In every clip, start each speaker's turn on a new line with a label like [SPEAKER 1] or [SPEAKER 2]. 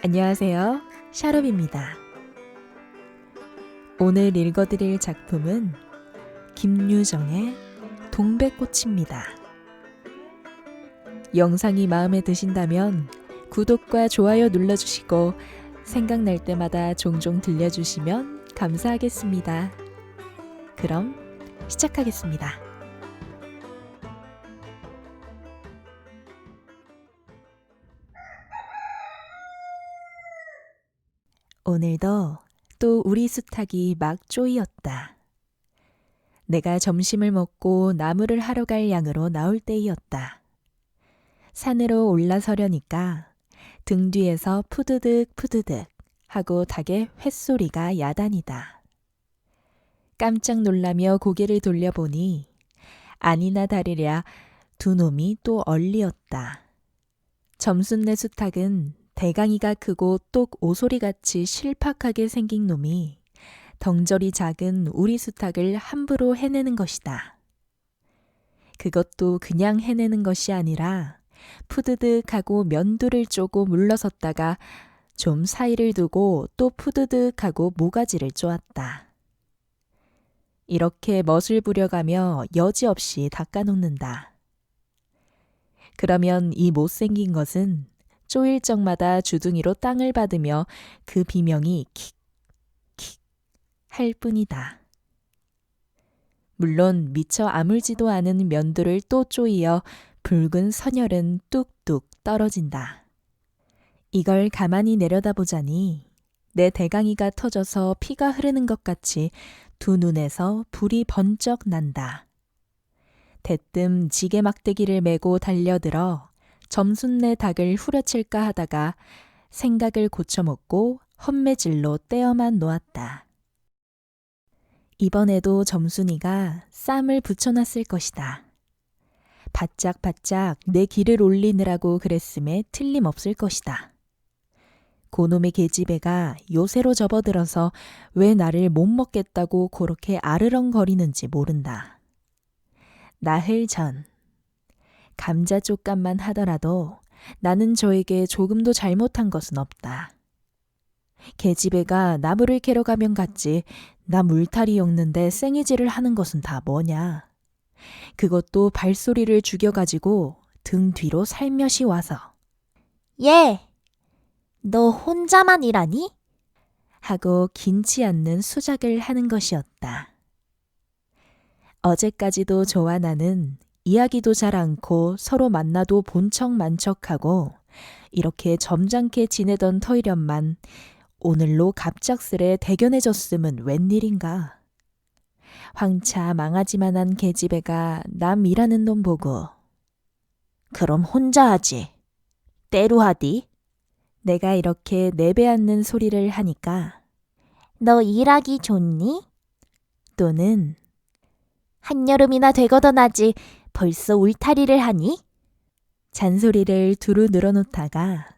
[SPEAKER 1] 안녕하세요. 샤롬입니다. 오늘 읽어드릴 작품은 김유정의 동백꽃입니다. 영상이 마음에 드신다면 구독과 좋아요 눌러주시고 생각날 때마다 종종 들려주시면 감사하겠습니다. 그럼 시작하겠습니다. 오늘도 또 우리 수탉이 막 쪼이었다. 내가 점심을 먹고 나무를 하러 갈 양으로 나올 때이었다. 산으로 올라서려니까 등 뒤에서 푸드득 푸드득 하고 닭의 횟소리가 야단이다. 깜짝 놀라며 고개를 돌려보니 아니나 다르랴 두 놈이 또 얼리었다. 점순내 수탉은 대강이가 크고 똑 오소리같이 실팍하게 생긴 놈이 덩저리 작은 우리 수탉을 함부로 해내는 것이다. 그것도 그냥 해내는 것이 아니라 푸드득하고 면두를 쪼고 물러섰다가 좀 사이를 두고 또 푸드득하고 모가지를 쪼았다. 이렇게 멋을 부려가며 여지없이 닦아놓는다. 그러면 이 못생긴 것은 쪼일 적마다 주둥이로 땅을 받으며 그 비명이 킥, 킥 할 뿐이다. 물론 미처 아물지도 않은 면두를 또 쪼이어 붉은 선혈은 뚝뚝 떨어진다. 이걸 가만히 내려다보자니 내 대강이가 터져서 피가 흐르는 것 같이 두 눈에서 불이 번쩍 난다. 대뜸 지게 막대기를 메고 달려들어 점순내 닭을 후려칠까 하다가 생각을 고쳐먹고 헛매질로 떼어만 놓았다. 이번에도 점순이가 쌈을 붙여놨을 것이다. 바짝바짝 내 기를 올리느라고 그랬음에 틀림없을 것이다. 고놈의 계집애가 요새로 접어들어서 왜 나를 못 먹겠다고 그렇게 아르렁거리는지 모른다. 나흘 전 감자 쪽감만 하더라도 나는 저에게 조금도 잘못한 것은 없다. 계집애가 나무를 캐러 가면 갔지 나 물타리 엮는데 생이질을 하는 것은 다 뭐냐. 그것도 발소리를 죽여가지고 등 뒤로 살며시 와서
[SPEAKER 2] 예, 너 혼자만 일하니?
[SPEAKER 1] 하고 긴치 않는 수작을 하는 것이었다. 어제까지도 저와 나는 이야기도 잘 않고 서로 만나도 본척 만척하고 이렇게 점잖게 지내던 터이련만 오늘로 갑작스레 대견해졌음은 웬일인가. 황차 망아지만한 계집애가 남 일하는 놈 보고
[SPEAKER 2] 그럼 혼자 하지. 때로 하디?
[SPEAKER 1] 내가 이렇게 내배앉는 소리를 하니까
[SPEAKER 2] 너 일하기 좋니?
[SPEAKER 1] 또는
[SPEAKER 2] 한여름이나 되거든 하지 벌써 울타리를 하니?
[SPEAKER 1] 잔소리를 두루 늘어놓다가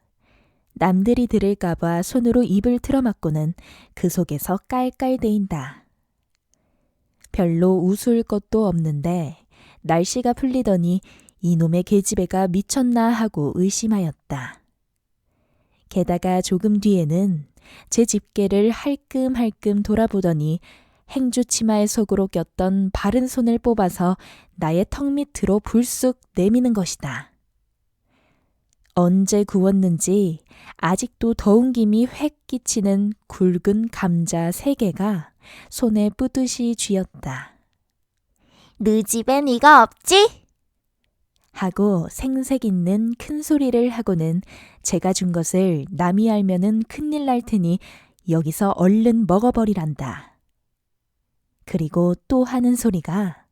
[SPEAKER 1] 남들이 들을까봐 손으로 입을 틀어막고는 그 속에서 깔깔대인다. 별로 우스울 것도 없는데 날씨가 풀리더니 이놈의 계집애가 미쳤나 하고 의심하였다. 게다가 조금 뒤에는 제 집게를 할끔할끔 돌아보더니 행주치마의 속으로 꼈던 바른 손을 뽑아서 나의 턱 밑으로 불쑥 내미는 것이다. 언제 구웠는지 아직도 더운 김이 획 끼치는 굵은 감자 3개가 손에 뿌듯이 쥐었다.
[SPEAKER 2] 너 집에 네가 없지?
[SPEAKER 1] 하고 생색 있는 큰 소리를 하고는 제가 준 것을 남이 알면은 큰일 날 테니 여기서 얼른 먹어버리란다. 그리고 또 하는 소리가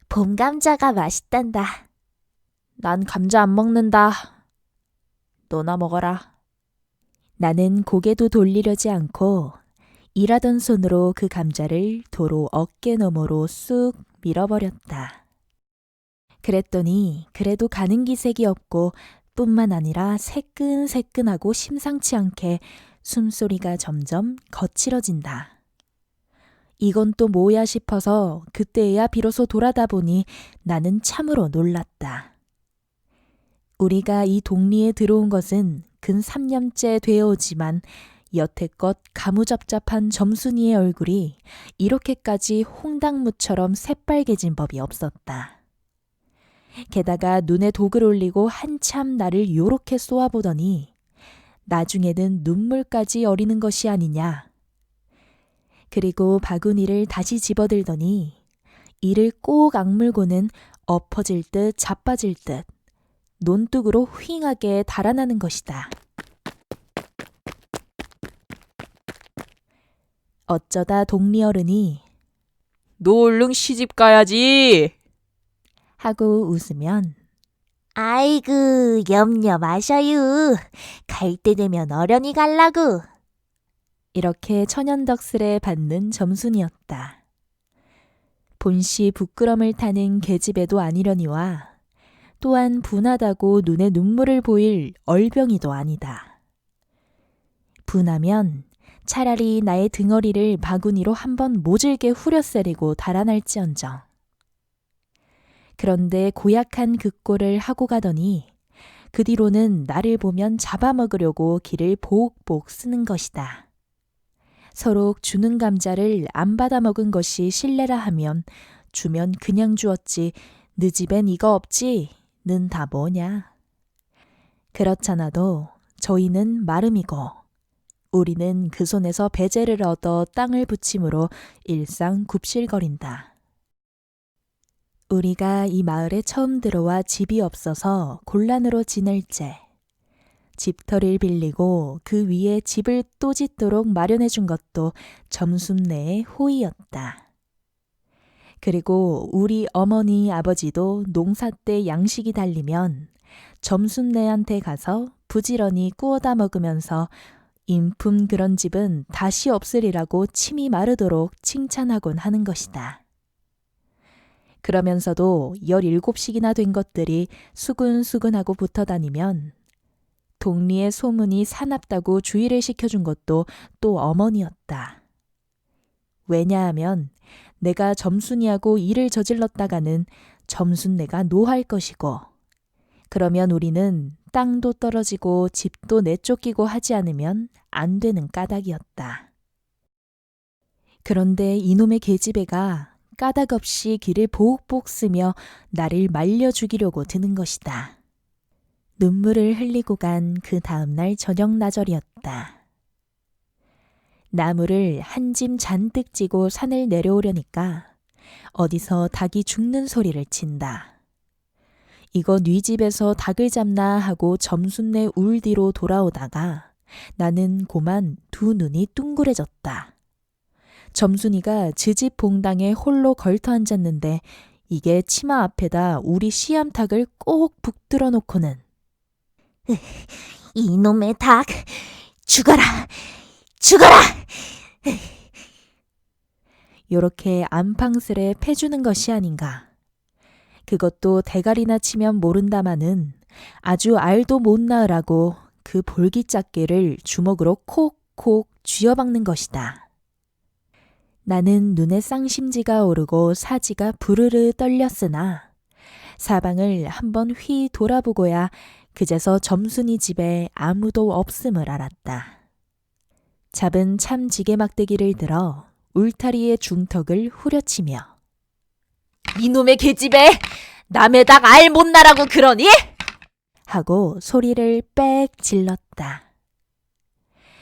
[SPEAKER 2] 봄 감자가 맛있단다.
[SPEAKER 1] 난 감자 안 먹는다. 너나 먹어라. 나는 고개도 돌리려지 않고 일하던 손으로 그 감자를 도로 어깨 너머로 쑥 밀어버렸다. 그랬더니 그래도 가는 기색이 없고 뿐만 아니라 새끈새끈하고 심상치 않게 숨소리가 점점 거칠어진다. 이건 또 뭐야 싶어서 그때야 비로소 돌아다 보니 나는 참으로 놀랐다. 우리가 이 동리에 들어온 것은 근 3년째 되어오지만 여태껏 가무잡잡한 점순이의 얼굴이 이렇게까지 홍당무처럼 새빨개진 법이 없었다. 게다가 눈에 독을 올리고 한참 나를 요렇게 쏘아보더니 나중에는 눈물까지 어리는 것이 아니냐. 그리고 바구니를 다시 집어들더니 이를 꼭 악물고는 엎어질 듯 자빠질 듯 논뚝으로 휑하게 달아나는 것이다. 어쩌다 동리 어른이 너 얼른 시집 가야지 하고 웃으면
[SPEAKER 2] 아이고, 염려 마셔유. 갈 때 되면 어련히 갈라고.
[SPEAKER 1] 이렇게 천연덕스레 받는 점순이었다. 본시 부끄럼을 타는 계집애도 아니려니와 또한 분하다고 눈에 눈물을 보일 얼병이도 아니다. 분하면 차라리 나의 등허리를 바구니로 한번 모질게 후려세리고 달아날지언정. 그런데 고약한 그 꼴을 하고 가더니 그 뒤로는 나를 보면 잡아먹으려고 기를 보옥보옥 쓰는 것이다. 서로 주는 감자를 안 받아 먹은 것이 실례라 하면 주면 그냥 주었지 네 집엔 이거 없지? 는 다 뭐냐. 그렇잖아도 저희는 마름이고 우리는 그 손에서 배제를 얻어 땅을 붙임으로 일상 굽실거린다. 우리가 이 마을에 처음 들어와 집이 없어서 곤란으로 지낼 째 집터를 빌리고 그 위에 집을 또 짓도록 마련해 준 것도 점순네의 호의였다. 그리고 우리 어머니 아버지도 농사 때 양식이 달리면 점순네한테 가서 부지런히 구워다 먹으면서 인품 그런 집은 다시 없으리라고 침이 마르도록 칭찬하곤 하는 것이다. 그러면서도 17씩이나 된 것들이 수근수근하고 붙어 다니면 동리의 소문이 사납다고 주의를 시켜준 것도 또 어머니였다. 왜냐하면 내가 점순이하고 일을 저질렀다가는 점순네가 노할 것이고 그러면 우리는 땅도 떨어지고 집도 내쫓기고 하지 않으면 안 되는 까닭이었다. 그런데 이놈의 계집애가 까닭 없이 귀를 보옥보옥 쓰며 나를 말려 죽이려고 드는 것이다. 눈물을 흘리고 간 그 다음날 저녁 나절이었다. 나무를 한 짐 잔뜩 지고 산을 내려오려니까 어디서 닭이 죽는 소리를 친다. 이거 네 집에서 닭을 잡나 하고 점순네 울 뒤로 돌아오다가 나는 고만 두 눈이 둥그레졌다. 점순이가 즈집 봉당에 홀로 걸터 앉았는데 이게 치마 앞에다 우리 씨암탉을 꼭 북들어 놓고는
[SPEAKER 2] 이놈의 닭, 죽어라! 죽어라!
[SPEAKER 1] 요렇게 안팡스레 패주는 것이 아닌가. 그것도 대가리나 치면 모른다마는 아주 알도 못 낳으라고 그 볼기짝개를 주먹으로 콕콕 쥐어박는 것이다. 나는 눈에 쌍심지가 오르고 사지가 부르르 떨렸으나 사방을 한번 휘 돌아보고야 그제서 점순이 집에 아무도 없음을 알았다. 잡은 참지게 막대기를 들어 울타리의 중턱을 후려치며
[SPEAKER 2] 이놈의 계집애! 남의 닭 알 못 나라고 그러니?
[SPEAKER 1] 하고 소리를 빽 질렀다.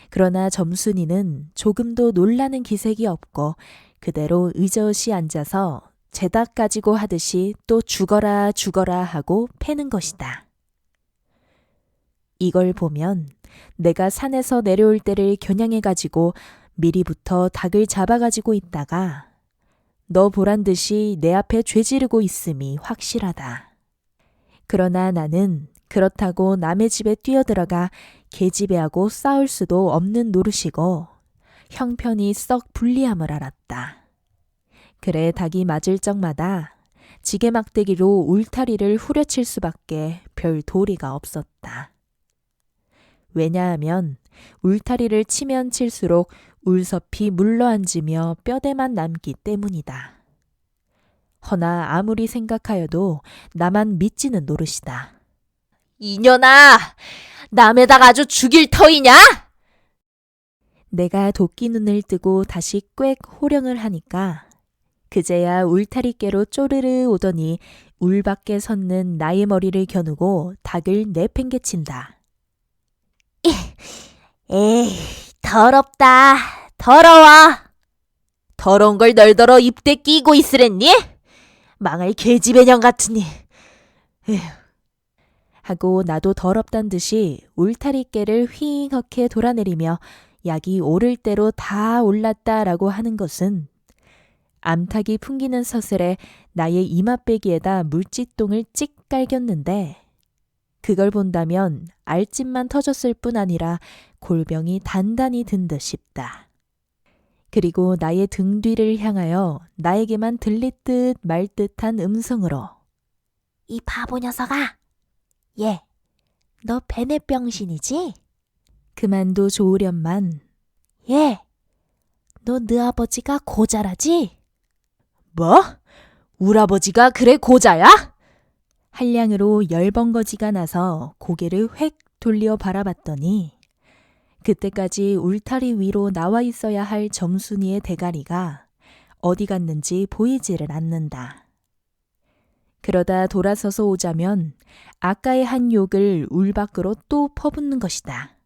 [SPEAKER 1] 그러나 점순이는 조금도 놀라는 기색이 없고 그대로 의젓이 앉아서 제 닭 가지고 하듯이 또 죽어라 죽어라 하고 패는 것이다. 이걸 보면 내가 산에서 내려올 때를 겨냥해가지고 미리부터 닭을 잡아가지고 있다가 너 보란 듯이 내 앞에 죄지르고 있음이 확실하다. 그러나 나는 그렇다고 남의 집에 뛰어들어가 계집애하고 싸울 수도 없는 노릇이고 형편이 썩 불리함을 알았다. 그래 닭이 맞을 적마다 지게막대기로 울타리를 후려칠 수밖에 별 도리가 없었다. 왜냐하면 울타리를 치면 칠수록 울섭이 물러앉으며 뼈대만 남기 때문이다. 허나 아무리 생각하여도 나만 믿지는 노릇이다.
[SPEAKER 2] 이년아! 남에다가 아주 죽일 터이냐?
[SPEAKER 1] 내가 도끼 눈을 뜨고 다시 꽥 호령을 하니까 그제야 울타리깨로 쪼르르 오더니 울 밖에 섰는 나의 머리를 겨누고 닭을 내팽개친다.
[SPEAKER 2] 에이, 더럽다. 더러워. 더러운 걸 널더러 입대 끼고 있으랬니? 망할 계집애년 같으니. 에휴.
[SPEAKER 1] 하고 나도 더럽단 듯이 울타리깨를 휘잉하게 돌아내리며 약이 오를 대로 다 올랐다라고 하는 것은 암탉이 풍기는 서슬에 나의 이맛배기에다 물집똥을 찍 깔겼는데 그걸 본다면 알집만 터졌을 뿐 아니라 골병이 단단히 든 듯 싶다. 그리고 나의 등 뒤를 향하여 나에게만 들릴 듯 말 듯한 음성으로
[SPEAKER 2] 이 바보 녀석아. 얘, 너 베네병신이지?
[SPEAKER 1] 그만도 좋으련만
[SPEAKER 2] 얘, 너 네 아버지가 고자라지?
[SPEAKER 1] 뭐?
[SPEAKER 2] 우리 아버지가 그래 고자야?
[SPEAKER 1] 한량으로 열번거지가 나서 고개를 획 돌려 바라봤더니 그때까지 울타리 위로 나와 있어야 할 점순이의 대가리가 어디 갔는지 보이지를 않는다. 그러다 돌아서서 오자면 아까의 한 욕을 울 밖으로 또 퍼붓는 것이다.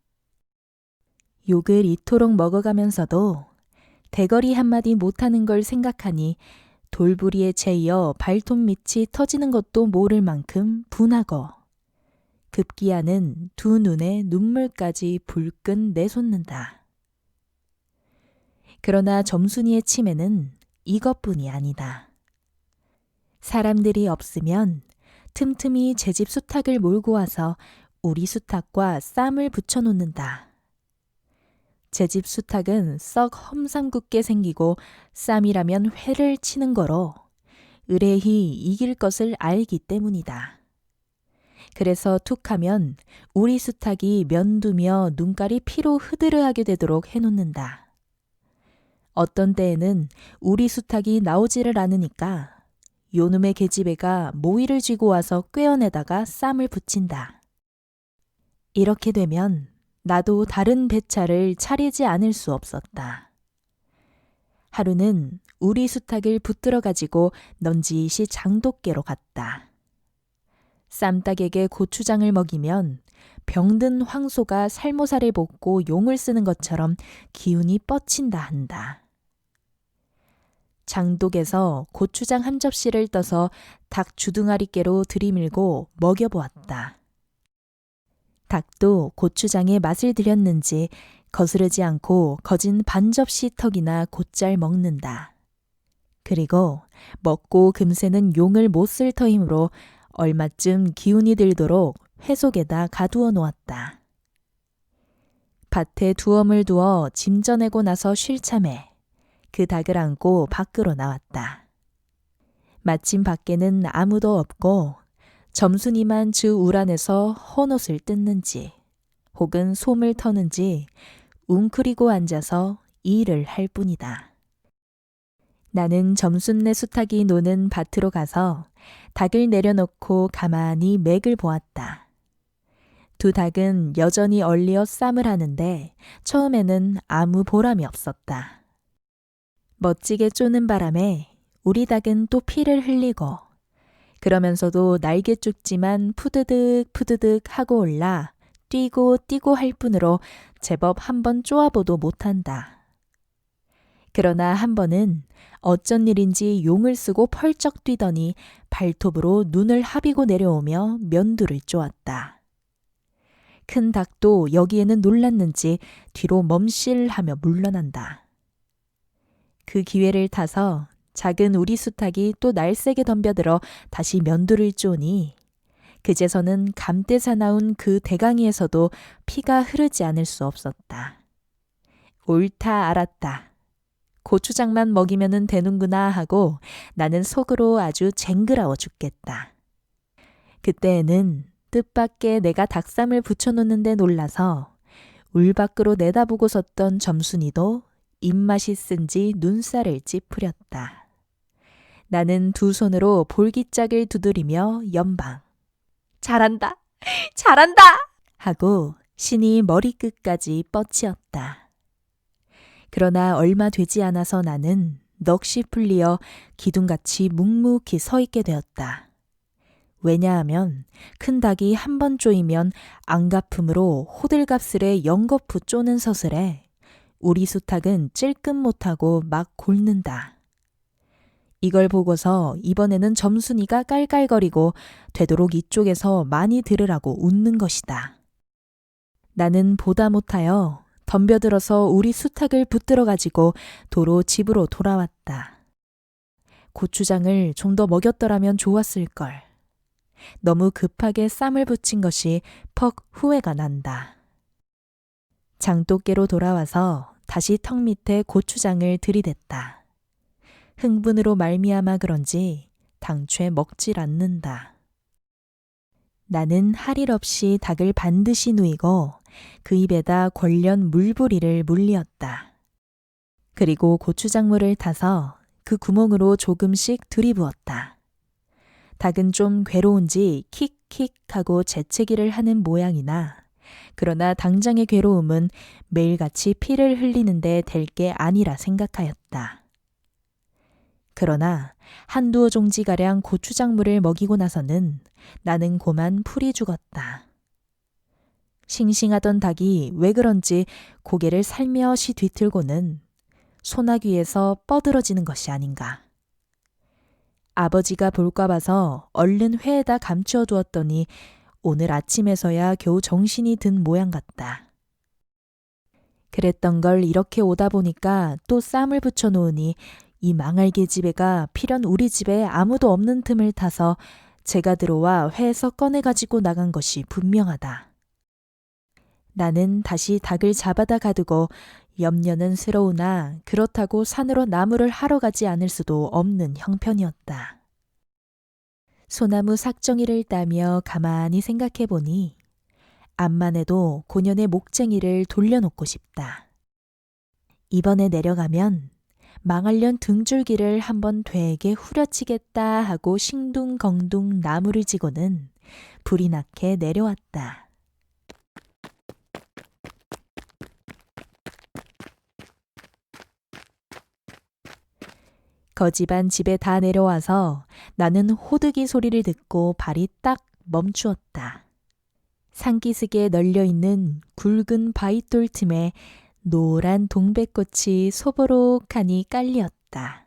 [SPEAKER 1] 욕을 이토록 먹어가면서도 대거리 한마디 못하는 걸 생각하니 돌부리에 채이어 발톱 밑이 터지는 것도 모를 만큼 분하고 급기야는 두 눈에 눈물까지 불끈 내솟는다. 그러나 점순이의 치매는 이것뿐이 아니다. 사람들이 없으면 틈틈이 제 집 수탉을 몰고 와서 우리 수탉과 쌈을 붙여놓는다. 제 집 수탉은 썩 험삼궂게 생기고 쌈이라면 회를 치는 거로 의뢰히 이길 것을 알기 때문이다. 그래서 툭하면 우리 수탉이 면두며 눈깔이 피로 흐드르하게 되도록 해놓는다. 어떤 때에는 우리 수탉이 나오지를 않으니까 요놈의 계집애가 모이를 쥐고 와서 꿰어내다가 쌈을 붙인다. 이렇게 되면 나도 다른 배차를 차리지 않을 수 없었다. 하루는 우리 수탉을 붙들어 가지고 넌지시 장독계로 갔다. 쌈닭에게 고추장을 먹이면 병든 황소가 살모사를 볶고 용을 쓰는 것처럼 기운이 뻗친다 한다. 장독에서 고추장 한 접시를 떠서 닭 주둥아리깨로 들이밀고 먹여보았다. 닭도 고추장에 맛을 들였는지 거스르지 않고 거진 반 접시 턱이나 곧잘 먹는다. 그리고 먹고 금세는 용을 못 쓸 터이므로 얼마쯤 기운이 들도록 회 속에다 가두어 놓았다. 밭에 두엄을 두어 짐 전내고 나서 쉴 참에 그 닭을 안고 밖으로 나왔다. 마침 밖에는 아무도 없고 점순이만 주 울 안에서 헌옷을 뜯는지 혹은 솜을 터는지 웅크리고 앉아서 일을 할 뿐이다. 나는 점순네 수탉이 노는 밭으로 가서 닭을 내려놓고 가만히 맥을 보았다. 두 닭은 여전히 얼리어 쌈을 하는데 처음에는 아무 보람이 없었다. 멋지게 쪼는 바람에 우리 닭은 또 피를 흘리고 그러면서도 날개 쭉지만 푸드득 푸드득 하고 올라 뛰고 뛰고 할 뿐으로 제법 한번 쪼아보도 못한다. 그러나 한 번은 어쩐 일인지 용을 쓰고 펄쩍 뛰더니 발톱으로 눈을 하비고 내려오며 면두를 쪼았다. 큰 닭도 여기에는 놀랐는지 뒤로 멈실하며 물러난다. 그 기회를 타서 작은 우리 수탉이 또 날쌔게 덤벼들어 다시 면두를 쪼니 그제서는 감대 사나운 그 대강이에서도 피가 흐르지 않을 수 없었다. 옳다 알았다. 고추장만 먹이면 되는구나 하고 나는 속으로 아주 쟁그라워 죽겠다. 그때에는 뜻밖의 내가 닭쌈을 붙여놓는데 놀라서 울 밖으로 내다보고 섰던 점순이도 입맛이 쓴지 눈살을 찌푸렸다. 나는 두 손으로 볼기짝을 두드리며 연방.
[SPEAKER 2] 잘한다. 잘한다.
[SPEAKER 1] 하고 신이 머리끝까지 뻗치었다. 그러나 얼마 되지 않아서 나는 넋이 풀리어 기둥같이 묵묵히 서 있게 되었다. 왜냐하면 큰 닭이 한 번 쪼이면 안갚음으로 호들갑스레 연거푸 쪼는 서슬에 우리 수탉은 찔끔 못하고 막 곪는다. 이걸 보고서 이번에는 점순이가 깔깔거리고 되도록 이쪽에서 많이 들으라고 웃는 것이다. 나는 보다 못하여 덤벼들어서 우리 수탉을 붙들어 가지고 도로 집으로 돌아왔다. 고추장을 좀 더 먹였더라면 좋았을걸. 너무 급하게 쌈을 붙인 것이 퍽 후회가 난다. 장독개로 돌아와서 다시 턱 밑에 고추장을 들이댔다. 흥분으로 말미암아 그런지 당최 먹질 않는다. 나는 할 일 없이 닭을 반드시 누이고 그 입에다 권련 물부리를 물리었다. 그리고 고추장물을 타서 그 구멍으로 조금씩 들이부었다. 닭은 좀 괴로운지 킥킥 하고 재채기를 하는 모양이나 그러나 당장의 괴로움은 매일같이 피를 흘리는데 될 게 아니라 생각하였다. 그러나 한두 종지가량 고추장물을 먹이고 나서는 나는 고만 풀이 죽었다. 싱싱하던 닭이 왜 그런지 고개를 살며시 뒤틀고는 소나귀에서 뻗으러지는 것이 아닌가. 아버지가 볼까 봐서 얼른 회에다 감추어 두었더니 오늘 아침에서야 겨우 정신이 든 모양 같다. 그랬던 걸 이렇게 오다 보니까 또 쌈을 붙여 놓으니 이 망할 계집애가 필연 우리 집에 아무도 없는 틈을 타서 제가 들어와 회에서 꺼내가지고 나간 것이 분명하다. 나는 다시 닭을 잡아다 가두고 염려는 스러우나 그렇다고 산으로 나무를 하러 가지 않을 수도 없는 형편이었다. 소나무 삭정이를 따며 가만히 생각해 보니 암만 해도 고년의 목쟁이를 돌려놓고 싶다. 이번에 내려가면 망할련 등줄기를 한번 되게 후려치겠다 하고 싱둥벙둥 나무를 지고는 불이 나게 내려왔다. 거지반 집에 다 내려와서 나는 호두기 소리를 듣고 발이 딱 멈추었다. 산기슭에 널려있는 굵은 바위돌 틈에 노란 동백꽃이 소보록하니 깔리었다.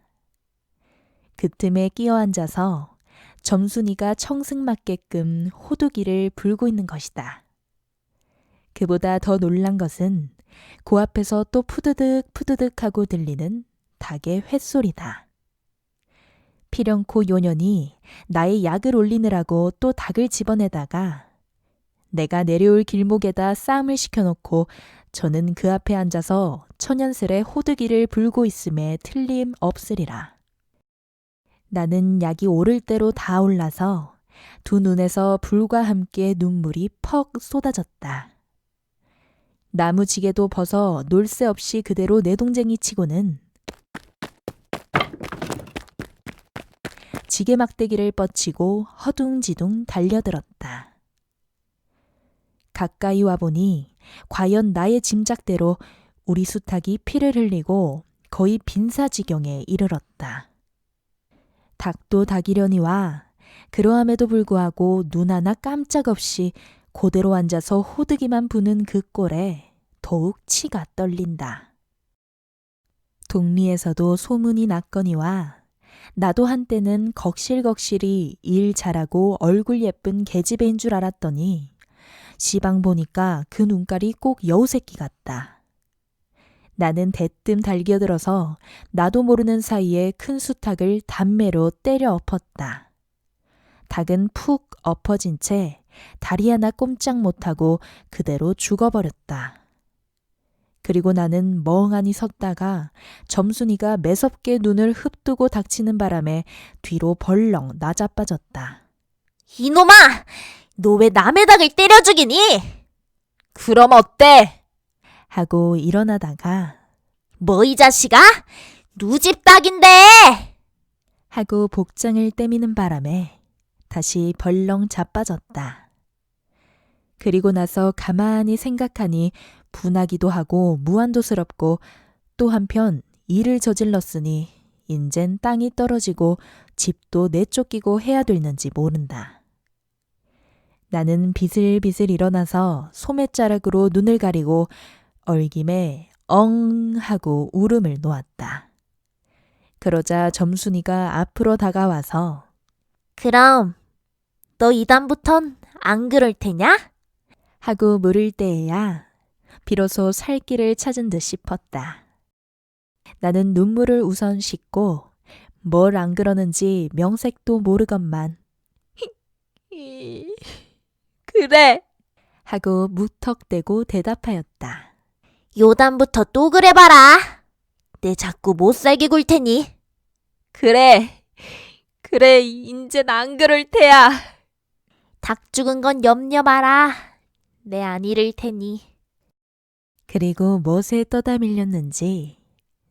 [SPEAKER 1] 그 틈에 끼어 앉아서 점순이가 청승맞게끔 호두기를 불고 있는 것이다. 그보다 더 놀란 것은 그 앞에서 또 푸드득 푸드득 하고 들리는 닭의 횟소리다. 필연코 요년이 나의 약을 올리느라고 또 닭을 집어내다가 내가 내려올 길목에다 쌈을 시켜놓고 저는 그 앞에 앉아서 천연스레 호두기를 불고 있음에 틀림없으리라. 나는 약이 오를 대로 다 올라서 두 눈에서 불과 함께 눈물이 퍽 쏟아졌다. 나무지게도 벗어 놀 새 없이 그대로 내동쟁이 치고는 지게 막대기를 뻗치고 허둥지둥 달려들었다. 가까이 와보니 과연 나의 짐작대로 우리 수탉이 피를 흘리고 거의 빈사지경에 이르렀다. 닭도 닭이려니와 그러함에도 불구하고 눈 하나 깜짝없이 그대로 앉아서 호두기만 부는 그 꼴에 더욱 치가 떨린다. 동리에서도 소문이 났거니와 나도 한때는 걱실걱실이 일 잘하고 얼굴 예쁜 계집애인 줄 알았더니 시방 보니까 그 눈깔이 꼭 여우새끼 같다. 나는 대뜸 달겨들어서 나도 모르는 사이에 큰 수탉을 단매로 때려 엎었다. 닭은 푹 엎어진 채 다리 하나 꼼짝 못하고 그대로 죽어버렸다. 그리고 나는 멍하니 섰다가 점순이가 매섭게 눈을 흡뜨고 닥치는 바람에 뒤로 벌렁 나자빠졌다.
[SPEAKER 2] 이놈아! 너 왜 남의 닭을 때려 죽이니? 그럼 어때?
[SPEAKER 1] 하고 일어나다가
[SPEAKER 2] 뭐 이 자식아? 누집 닭인데!
[SPEAKER 1] 하고 복장을 떼미는 바람에 다시 벌렁 자빠졌다. 그리고 나서 가만히 생각하니 분하기도 하고 무한도스럽고 또 한편 일을 저질렀으니 인젠 땅이 떨어지고 집도 내쫓기고 해야 될는지 모른다. 나는 비슬비슬 일어나서 소매자락으로 눈을 가리고 얼김에 엉 하고 울음을 놓았다. 그러자 점순이가 앞으로 다가와서
[SPEAKER 2] 그럼 너 이다음부턴 안 그럴 테냐?
[SPEAKER 1] 하고 물을 때에야 비로소 살 길을 찾은 듯 싶었다. 나는 눈물을 우선 씻고 뭘 안 그러는지 명색도 모르건만 그래 하고 무턱대고 대답하였다.
[SPEAKER 2] 요담부터 또 그래봐라. 내 자꾸 못 살게 굴 테니.
[SPEAKER 1] 그래 인젠 안 그럴 테야.
[SPEAKER 2] 닭 죽은 건 염려 마라. 내 안 잃을 테니.
[SPEAKER 1] 그리고 못에 떠다 밀렸는지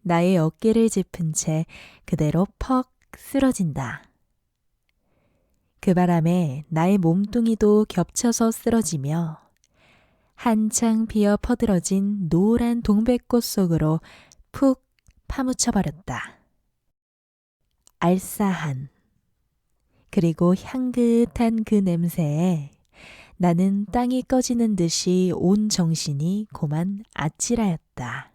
[SPEAKER 1] 나의 어깨를 짚은 채 그대로 퍽 쓰러진다. 그 바람에 나의 몸뚱이도 겹쳐서 쓰러지며 한창 피어 퍼들어진 노란 동백꽃 속으로 푹 파묻혀 버렸다. 알싸한 그리고 향긋한 그 냄새에 나는 땅이 꺼지는 듯이 온 정신이 고만 아찔하였다.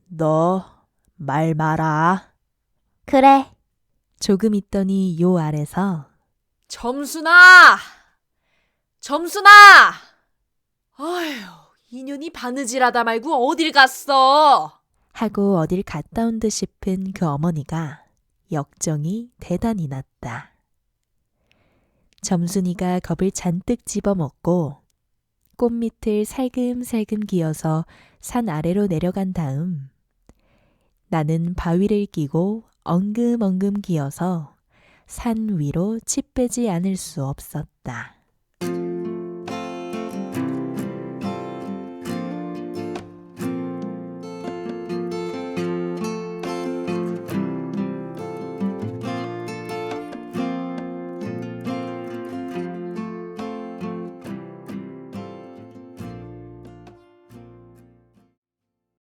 [SPEAKER 1] 너 말 마라.
[SPEAKER 2] 그래.
[SPEAKER 1] 조금 있더니 요 아래서
[SPEAKER 3] 점순아! 아휴, 인연이 바느질하다 말고 어딜 갔어?
[SPEAKER 1] 하고 어딜 갔다 온 듯 싶은 그 어머니가 역정이 대단히 났다. 점순이가 겁을 잔뜩 집어먹고 꽃밑을 살금살금 기어서 산 아래로 내려간 다음 나는 바위를 끼고 엉금엉금 기어서 산 위로 치 빼지 않을 수 없었다.